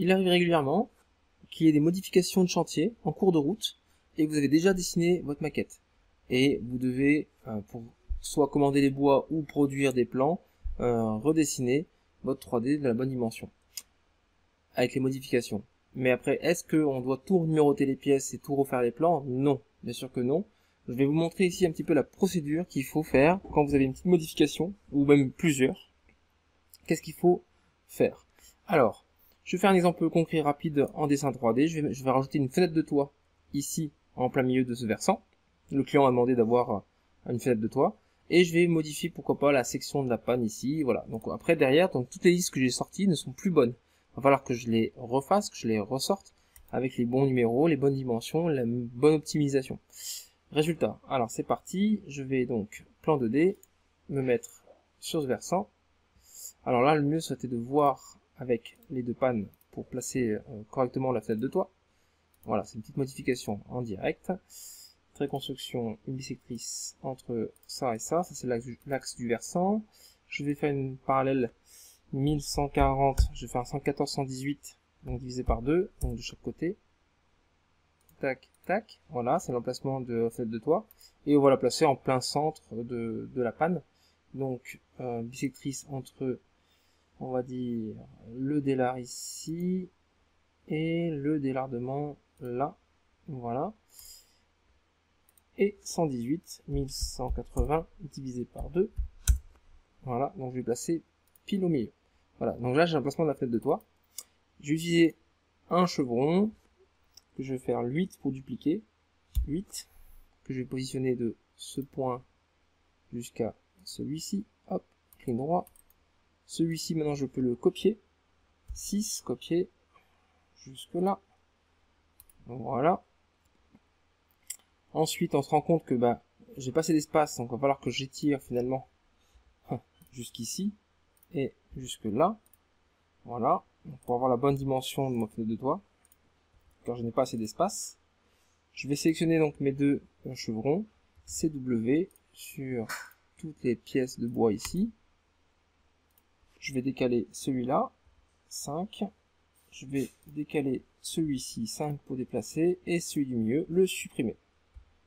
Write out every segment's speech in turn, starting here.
il arrive régulièrement qu'il y ait des modifications de chantier en cours de route et vous avez déjà dessiné votre maquette. Et vous devez, pour soit commander les bois ou produire des plans, redessiner votre 3D de la bonne dimension avec les modifications. Mais après, est-ce qu'on doit tout numéroter les pièces et tout refaire les plans? Non, bien sûr que non. Je vais vous montrer ici un petit peu la procédure qu'il faut faire quand vous avez une petite modification, ou même plusieurs. Qu'est-ce qu'il faut faire? Alors, je vais faire un exemple concret rapide en dessin 3D. Je vais rajouter une fenêtre de toit ici, en plein milieu de ce versant. Le client a demandé d'avoir une fenêtre de toit. Et je vais modifier, pourquoi pas, la section de la panne ici. Voilà. Donc après, derrière, donc toutes les listes que j'ai sorties ne sont plus bonnes. Il va falloir que je les refasse, que je les ressorte avec les bons numéros, les bonnes dimensions, la bonne optimisation. Résultat, alors c'est parti, je vais donc plan 2D, me mettre sur ce versant. Alors là, le mieux serait de voir avec les deux pannes pour placer correctement la fenêtre de toit. Voilà, c'est une petite modification en direct. Trait construction, une bisectrice entre ça et ça c'est l'axe du versant. Je vais faire une parallèle 1140, je vais faire un 114, 118, donc divisé par 2, donc de chaque côté. Tac, tac, voilà, c'est l'emplacement de la fenêtre de toit. Et on va la placer en plein centre de la panne. Donc, bisectrice entre, on va dire, le délard ici, et le délardement là, voilà. Et 118, 1180 divisé par 2. Voilà, donc je vais placer pile au milieu. Voilà, donc là j'ai l'emplacement de la fenêtre de toit. Je vais utiliser un chevron, que je vais faire 8 pour dupliquer, 8, que je vais positionner de ce point jusqu'à celui-ci, hop, clic droit. Celui-ci maintenant je peux le copier, 6, copier, jusque là, voilà. Ensuite on se rend compte que j'ai pas assez d'espace, donc il va falloir que j'étire finalement jusqu'ici, et jusque là, voilà, pour avoir la bonne dimension de ma fenêtre de toit, car je n'ai pas assez d'espace. Je vais sélectionner donc mes deux chevrons, CW, sur toutes les pièces de bois ici. Je vais décaler celui-là, 5. Je vais décaler celui-ci, 5 pour déplacer, et celui du milieu, le supprimer.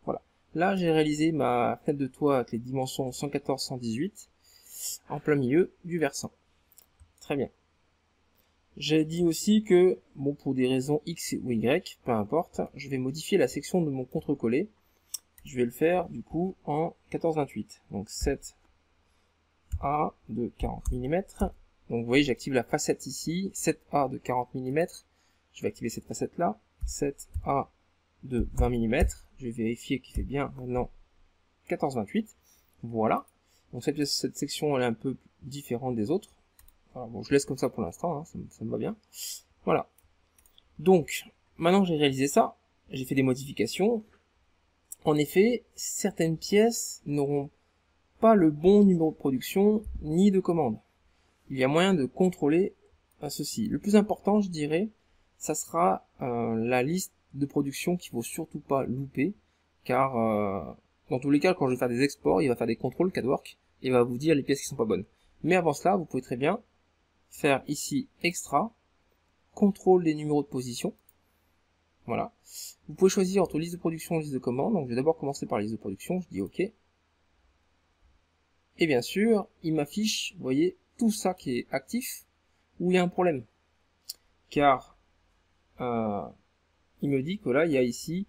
Voilà. Là, j'ai réalisé ma fenêtre de toit avec les dimensions 114-118, en plein milieu du versant. Très bien. J'ai dit aussi que, bon, pour des raisons X ou Y, peu importe, je vais modifier la section de mon contre-collé. Je vais le faire, du coup, en 14-28. Donc 7A de 40 mm. Donc vous voyez, j'active la facette ici, 7A de 40 mm. Je vais activer cette facette-là. 7A de 20 mm. Je vais vérifier qu'il fait bien maintenant 14-28. Voilà. Donc cette section, elle est un peu différente des autres. Voilà, bon, je laisse comme ça pour l'instant, hein, ça me va bien. Voilà. Donc, maintenant que j'ai réalisé ça, j'ai fait des modifications. En effet, certaines pièces n'auront pas le bon numéro de production ni de commande. Il y a moyen de contrôler ceci. Le plus important, je dirais, ça sera la liste de production qu'il ne faut surtout pas louper, car dans tous les cas, quand je vais faire des exports, il va faire des contrôles CADWORK et il va vous dire les pièces qui sont pas bonnes. Mais avant cela, vous pouvez très bien faire ici extra, contrôle des numéros de position. Voilà. Vous pouvez choisir entre liste de production et liste de commande. Donc je vais d'abord commencer par la liste de production, je dis OK. Et bien sûr, il m'affiche, vous voyez, tout ça qui est actif, où il y a un problème. Car il me dit que là, il y a ici,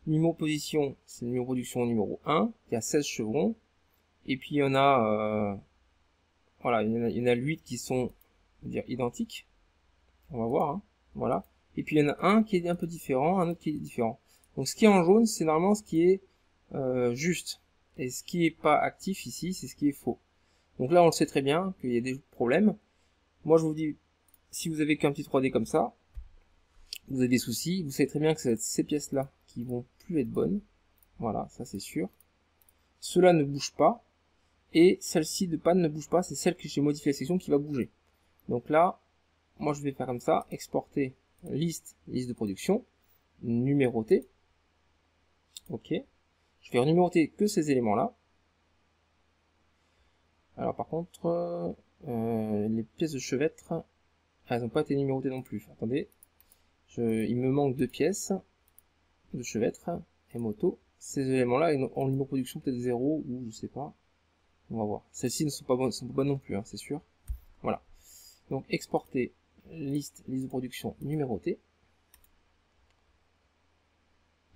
numéro de position, c'est le numéro de production numéro 1, il y a 16 chevrons, et puis il y en a, voilà, il y en a 8 qui sont, on va dire, identiques. On va voir, hein. Voilà. Et puis il y en a un qui est un peu différent, un autre qui est différent. Donc ce qui est en jaune, c'est normalement ce qui est juste. Et ce qui est pas actif ici, c'est ce qui est faux. Donc là, on le sait très bien qu'il y a des problèmes. Moi, je vous dis, si vous avez qu'un petit 3D comme ça, vous avez des soucis, vous savez très bien que ça va être ces pièces-là qui vont plus être bonnes. Voilà, ça c'est sûr. Cela ne bouge pas. Et celle-ci de panne ne bouge pas, c'est celle que j'ai modifié la section qui va bouger. Donc là, moi je vais faire comme ça, exporter liste de production, numéroter. Ok. Je vais renuméroter que ces éléments-là. Alors par contre, les pièces de chevêtre, Ah, elles n'ont pas été numérotées non plus. Attendez. Il me manque 2 pièces de chevêtre et moto. Ces éléments-là en numéro production peut-être 0 ou je sais pas. On va voir. Celles-ci ne sont pas bonnes non plus, hein, c'est sûr. Voilà. Donc exporter liste de production numérotée.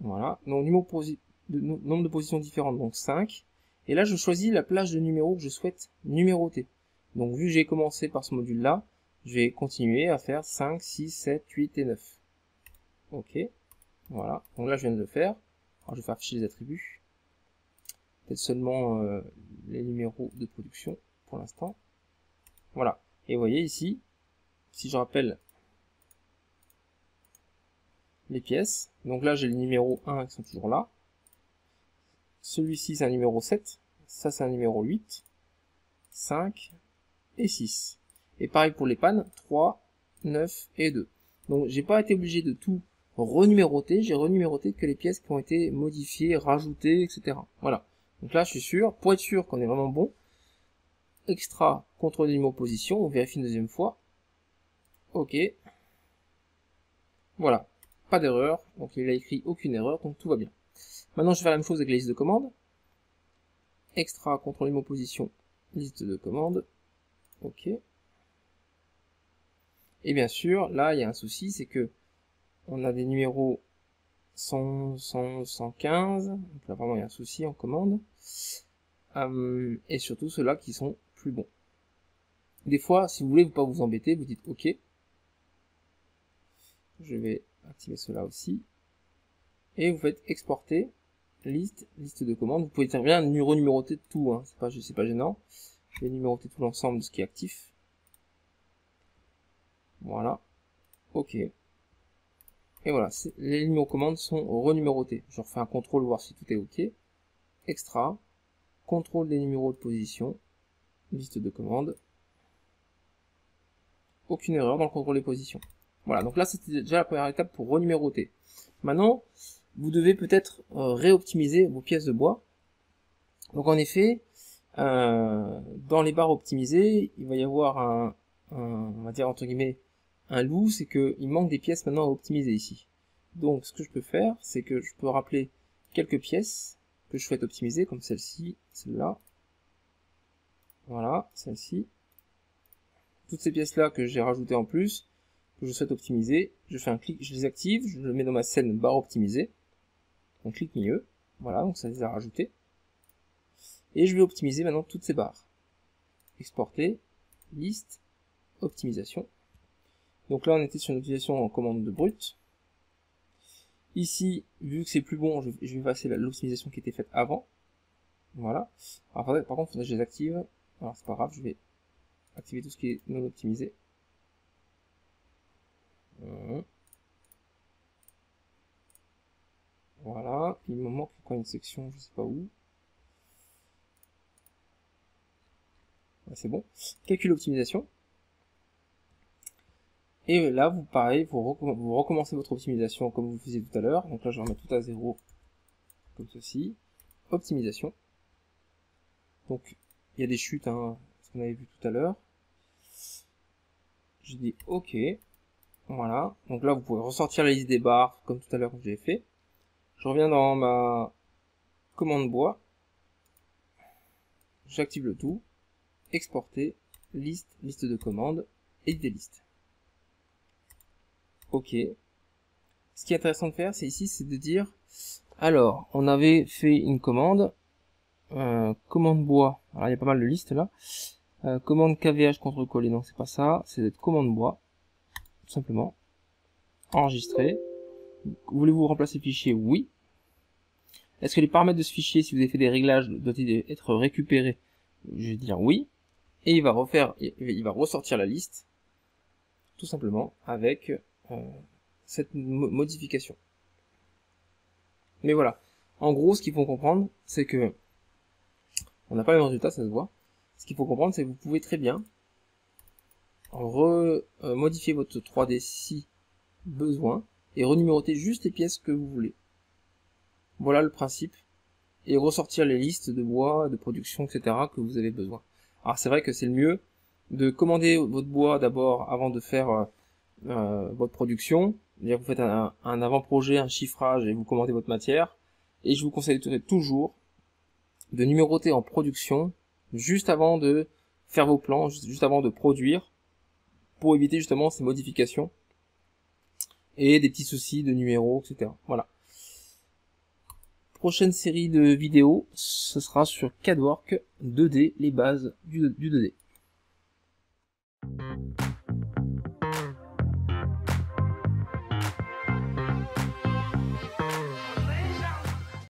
Voilà. Donc nombre de positions différentes, donc 5. Et là je choisis la plage de numéros que je souhaite numéroter. Donc vu que j'ai commencé par ce module-là, je vais continuer à faire 5, 6, 7, 8 et 9. Ok. Voilà. Donc là je viens de le faire. Alors je vais faire afficher les attributs. Peut-être seulement les numéros de production pour l'instant. Voilà. Et vous voyez ici, si je rappelle les pièces, donc là j'ai le numéro 1 qui sont toujours là. Celui-ci c'est un numéro 7, ça c'est un numéro 8, 5 et 6. Et pareil pour les pannes, 3, 9 et 2. Donc j'ai pas été obligé de tout renuméroter, j'ai renuméroté que les pièces qui ont été modifiées, rajoutées, etc. Voilà. Donc là je suis sûr, pour être sûr qu'on est vraiment bon, extra, contrôle des numéros position, on vérifie une deuxième fois. Ok. Voilà. Pas d'erreur. Donc il a écrit aucune erreur, donc tout va bien. Maintenant je vais faire la même chose avec la liste de commandes. Extra, contrôle des numéros position, liste de commandes. Ok. Et bien sûr, là il y a un souci, c'est que on a des numéros 100, 100, 115. Donc là vraiment il y a un souci en commande. Et surtout ceux-là qui sont plus bons. Des fois, si vous voulez pas vous embêter, vous dites OK. Je vais activer cela aussi. Et vous faites exporter liste de commandes. Vous pouvez très bien renuméroter tout, hein. C'est pas gênant. Je vais numéroter tout l'ensemble de ce qui est actif. Voilà. OK. Et voilà, les numéros commandes sont renumérotés. Je refais un contrôle, voir si tout est OK. Extra. Contrôle des numéros de position. Liste de commandes. Aucune erreur dans le contrôle des positions. Voilà, donc là c'était déjà la première étape pour renuméroter. Maintenant, vous devez peut-être réoptimiser vos pièces de bois. Donc en effet, dans les barres optimisées, il va y avoir on va dire entre guillemets, un loup, c'est qu'il manque des pièces maintenant à optimiser ici. Donc ce que je peux faire, c'est que je peux rappeler quelques pièces que je souhaite optimiser, comme celle-ci, celle-là. Voilà, celle-ci. Toutes ces pièces-là que j'ai rajoutées en plus, que je souhaite optimiser, je fais un clic, je les active, je le mets dans ma scène barre optimisée. Donc clic milieu. Voilà, donc ça les a rajoutées. Et je vais optimiser maintenant toutes ces barres. Exporter, liste, optimisation. Donc là on était sur une optimisation en commande de brut. Ici, vu que c'est plus bon, je vais effacer l'optimisation qui était faite avant. Voilà. Alors, par contre, il faudrait que je les active. Alors c'est pas grave, je vais activer tout ce qui est non optimisé. Voilà. Il me manque encore une section, je sais pas où. C'est bon. Calcul optimisation. Et là, pareil, vous recommencez votre optimisation comme vous faisiez tout à l'heure. Donc là, je vais remettre tout à 0, comme ceci. Optimisation. Donc, il y a des chutes, hein, ce qu'on avait vu tout à l'heure. Je dis OK. Voilà. Donc là, vous pouvez ressortir la liste des barres, comme tout à l'heure que j'ai fait. Je reviens dans ma commande bois. J'active le tout. Exporter, liste de commandes, et des listes. OK. Ce qui est intéressant de faire, c'est ici, c'est de dire, alors, on avait fait une commande, commande bois, alors il y a pas mal de listes là, commande KVH contre-collé, non c'est pas ça, c'est d'être commande bois, tout simplement, enregistrer. Voulez-vous remplacer le fichier? Oui. Est-ce que les paramètres de ce fichier, si vous avez fait des réglages, doivent être récupérés? Je vais dire oui. Et il va ressortir la liste, tout simplement, avec cette modification. Mais voilà. En gros, ce qu'il faut comprendre, c'est que on n'a pas le même résultat, ça se voit. Ce qu'il faut comprendre, c'est que vous pouvez très bien modifier votre 3D si besoin et renuméroter juste les pièces que vous voulez. Voilà le principe. Et ressortir les listes de bois, de production, etc. que vous avez besoin. Alors c'est vrai que c'est le mieux, de commander votre bois d'abord avant de faire votre production. C'est-à-dire que vous faites un avant-projet, un chiffrage et vous commandez votre matière. Et je vous conseille toujours de numéroter en production juste avant de faire vos plans, juste avant de produire, pour éviter justement ces modifications et des petits soucis de numéros, etc. Voilà. Prochaine série de vidéos, ce sera sur CADWORK 2D, les bases du 2D.